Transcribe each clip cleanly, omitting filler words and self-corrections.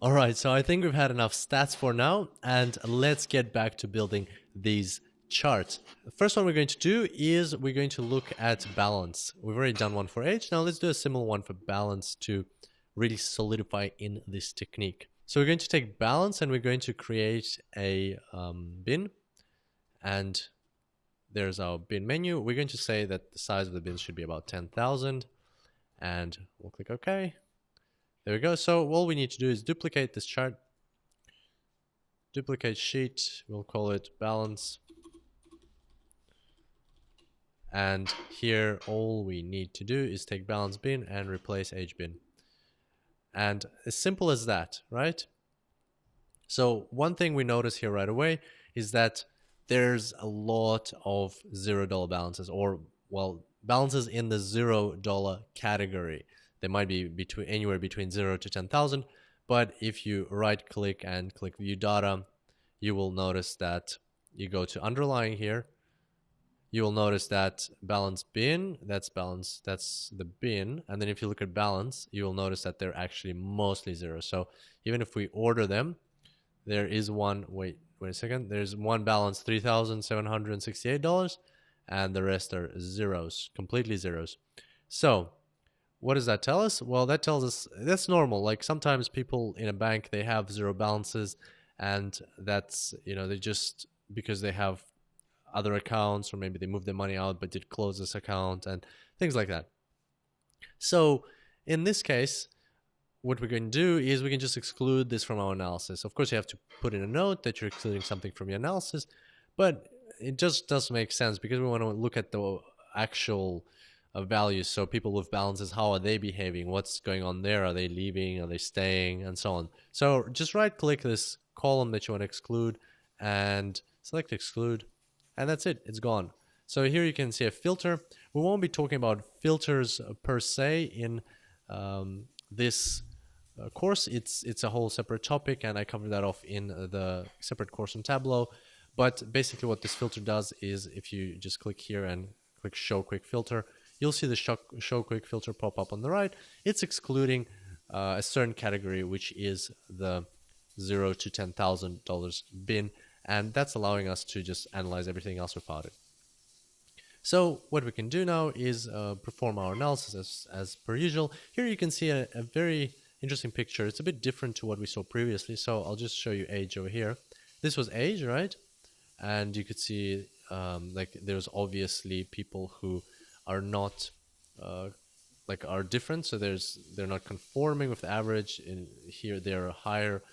All right, so I think we've had enough stats for now, and let's get back to building these charts. The first one we're going to do is we're going to look at balance. We've already done one for age. Now let's do a similar one for balance to really solidify in this technique. So we're going to take balance and we're going to create a bin, and there's our bin menu. We're going to say that the size of the bin should be about 10,000, and we'll click OK. There we go. So all we need to do is duplicate this chart, duplicate sheet, we'll call it balance. And here all we need to do is take balance bin and replace age bin. And as simple as that, right? So one thing we notice here right away is that there's a lot of $0 balances, or well, balances in the $0 category. They might be anywhere between 0 to 10,000, but if you right click and click view data, you will notice that you go to underlying here. You will notice that balance bin, that's balance, that's the bin. And then if you look at balance, you will notice that they're actually mostly zero. So even if we order them, there is one, wait a second, there's one balance, $3,768, and the rest are zeros, completely zeros. So what does that tell us? Well, that tells us that's normal. Like sometimes people in a bank, they have zero balances, and that's, they just, because they have other accounts, or maybe they moved their money out but did close this account and things like that. So in this case, what we're going to do is we can just exclude this from our analysis. Of course, you have to put in a note that you're excluding something from your analysis, but it just does make sense because we want to look at the actual values. So people with balances, how are they behaving? What's going on there? Are they leaving? Are they staying? And so on. So just right click this column that you want to exclude and select exclude, and that's it. It's gone. So here you can see a filter. We won't be talking about filters per se in this course. It's a whole separate topic, and I covered that off in the separate course on Tableau. But basically what this filter does is if you just click here and click show quick filter, you'll see the show quick filter pop up on the right. It's excluding a certain category, which is the $0 to $10,000 bin, and that's allowing us to just analyze everything else without it. So what we can do now is perform our analysis as per usual. Here you can see a very interesting picture. It's a bit different to what we saw previously, so I'll just show you age over here. This was age, right? And you could see like there's obviously people who are not are different, so they're not conforming with the average. In here they're higher,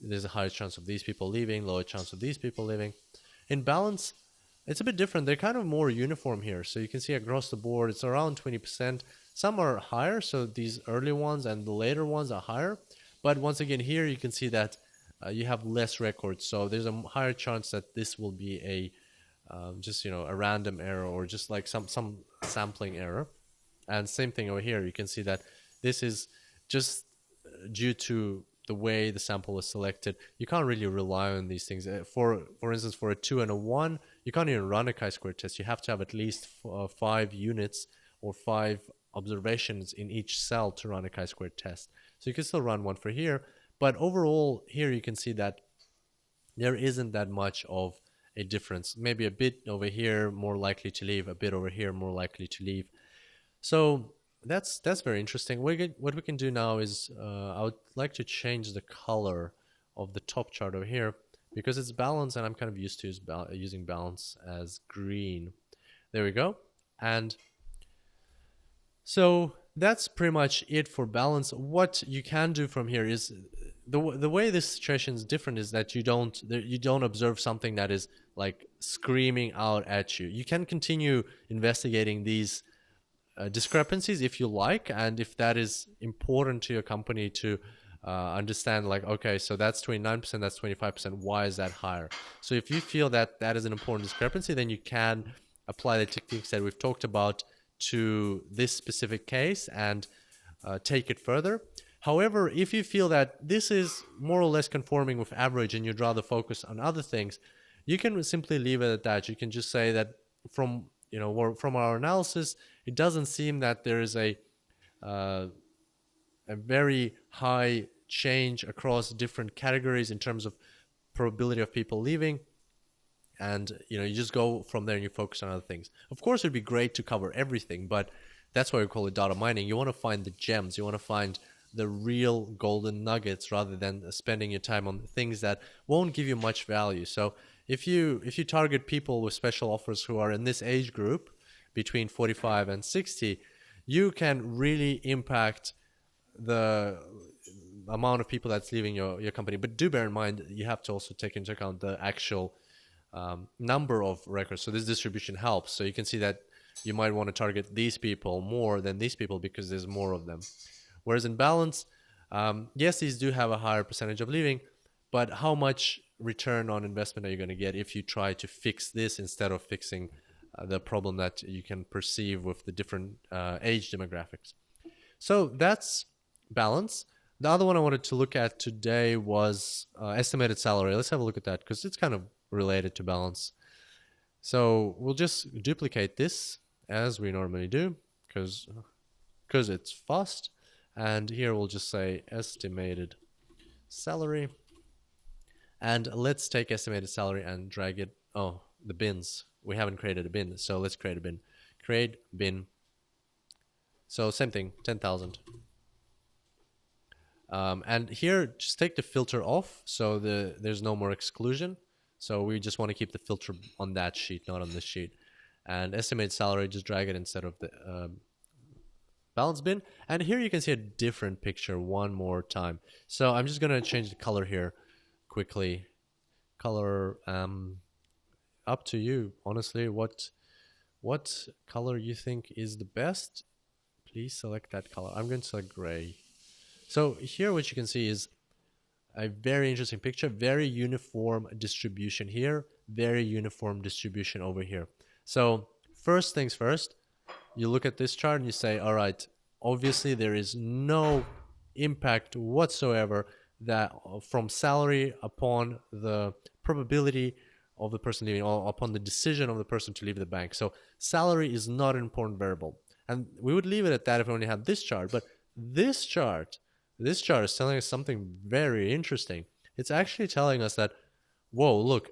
there's a higher chance of these people leaving, lower chance of these people leaving. In balance, it's a bit different. They're kind of more uniform here, so you can see across the board it's around 20%. Some are higher, so these early ones and the later ones are higher, but once again here you can see that you have less records, so there's a higher chance that this will be a just a random error, or just like some sampling error. And same thing over here, you can see that this is just due to the way the sample was selected. You can't really rely on these things. For instance, for a 2 and a 1, you can't even run a chi-square test. You have to have at least 5 units or 5 observations in each cell to run a chi-square test. So you can still run one for here, but overall here you can see that there isn't that much of a difference. Maybe a bit over here more likely to leave, a bit over here more likely to leave. So that's very interesting. What we can do now is I would like to change the color of the top chart over here because it's balanced, and I'm kind of used to using balance as green. There we go. And so that's pretty much it for balance. What you can do from here is the way this situation is different is that you don't observe something that is like screaming out at you. You can continue investigating these discrepancies if you like, and if that is important to your company to understand, like, okay, so that's 29%, that's 25%, why is that higher? So if you feel that that is an important discrepancy, then you can apply the techniques that we've talked about to this specific case and take it further. However, if you feel that this is more or less conforming with average and you'd rather focus on other things, you can simply leave it at that. You can just say that from our analysis, it doesn't seem that there is a very high change across different categories in terms of probability of people leaving. And you just go from there and you focus on other things. Of course, it'd be great to cover everything, but that's why we call it data mining. You want to find the gems. You want to find the real golden nuggets rather than spending your time on things that won't give you much value. So if you target people with special offers who are in this age group between 45 and 60, you can really impact the amount of people that's leaving your company. But do bear in mind, you have to also take into account the actual number of records. So this distribution helps. So you can see that you might want to target these people more than these people because there's more of them. Whereas in balance, yes, these do have a higher percentage of leaving, but how much return on investment are you going to get if you try to fix this instead of fixing the problem that you can perceive with the different age demographics? So that's balance. The other one I wanted to look at today was estimated salary. Let's have a look at that because it's kind of related to balance. So we'll just duplicate this as we normally do because it's fast. And here we'll just say estimated salary. And let's take estimated salary and drag it. Oh, the bins. We haven't created a bin, so let's create a bin. Create bin. So same thing, 10,000. And here, just take the filter off, so there's no more exclusion. So we just want to keep the filter on that sheet, not on this sheet. And estimated salary, just drag it instead of the balance bin. And here you can see a different picture one more time. So I'm just going to change the color here quickly. Color, up to you. Honestly, what color you think is the best? Please select that color. I'm going to select gray. So here what you can see is a very interesting picture, very uniform distribution here, very uniform distribution over here. So first things first, you look at this chart and you say, all right, obviously there is no impact whatsoever that from salary upon the probability of the person leaving or upon the decision of the person to leave the bank. So salary is not an important variable. And we would leave it at that if we only had this chart. But this chart is telling us something very interesting. It's actually telling us that, whoa, look,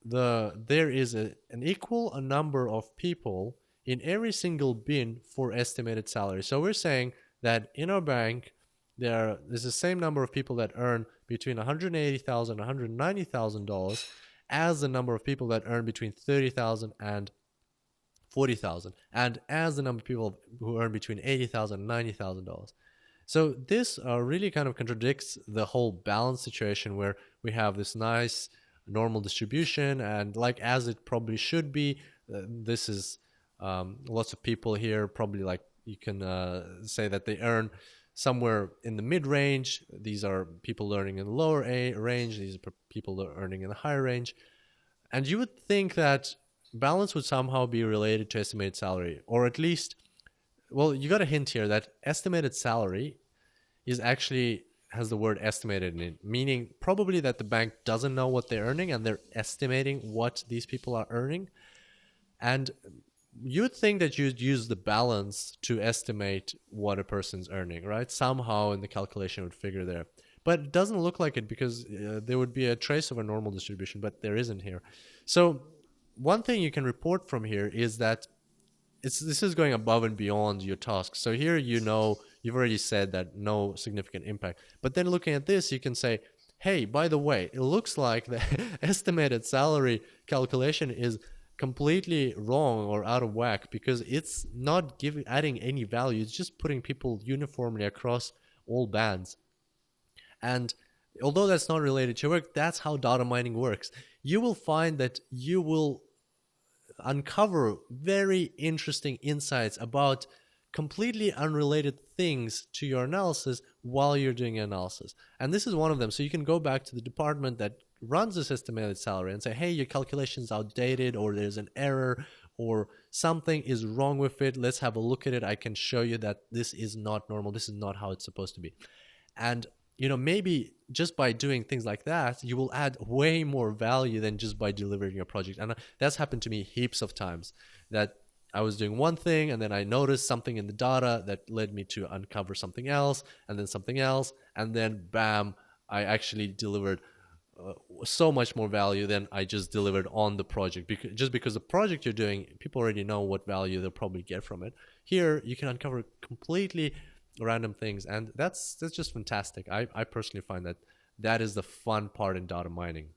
there is an equal number of people in every single bin for estimated salary. So we're saying that in our bank, there's the same number of people that earn between $180,000 and $190,000 as the number of people that earn between $30,000 and $40,000, and as the number of people who earn between $80,000 and $90,000. So this really kind of contradicts the whole balance situation where we have this nice normal distribution, and like as it probably should be, this is lots of people here, probably like you can say that they earn somewhere in the mid-range. These are people earning in the lower range. These are people earning in the higher range. And you would think that balance would somehow be related to estimated salary, or at least, well, you got a hint here that estimated salary is actually has the word estimated in it, meaning probably that the bank doesn't know what they're earning and they're estimating what these people are earning. And you'd think that you'd use the balance to estimate what a person's earning, right? Somehow in the calculation would figure there. But it doesn't look like it because there would be a trace of a normal distribution, but there isn't here. So one thing you can report from here is that this is going above and beyond your task. So here, you've already said that no significant impact. But then looking at this, you can say, hey, by the way, it looks like the estimated salary calculation is completely wrong or out of whack because it's not adding any value. It's just putting people uniformly across all bands. And although that's not related to your work, that's how data mining works. You will find that you will uncover very interesting insights about completely unrelated things to your analysis while you're doing analysis. And this is one of them. So you can go back to the department that runs this estimated salary and say, hey, your calculation is outdated, or there's an error, or something is wrong with it. Let's have a look at it. I can show you that this is not normal. This is not how it's supposed to be. And maybe just by doing things like that, you will add way more value than just by delivering your project. And that's happened to me heaps of times, that I was doing one thing and then I noticed something in the data that led me to uncover something else and then something else. And then bam, I actually delivered so much more value than I just delivered on the project. Just because the project you're doing, people already know what value they'll probably get from it. Here, you can uncover completely random things, and that's just fantastic. I personally find that is the fun part in data mining.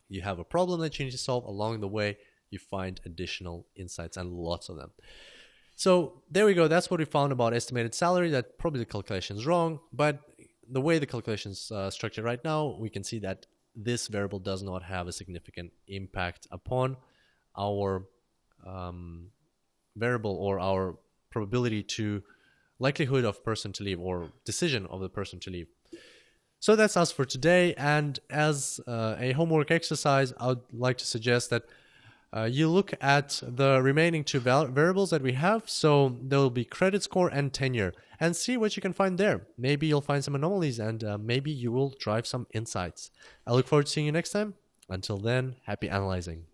You have a problem that you need to solve. Along the way, you find additional insights, and lots of them. So there we go. That's what we found about estimated salary. That probably the calculation is wrong, but the way the calculation is structured right now, we can see that this variable does not have a significant impact upon our variable or our probability to likelihood of person to leave or decision of the person to leave. So that's us for today. And as a homework exercise, I would like to suggest that you look at the remaining two variables that we have. So there will be credit score and tenure, and see what you can find there. Maybe you'll find some anomalies, and maybe you will drive some insights. I look forward to seeing you next time. Until then, happy analyzing.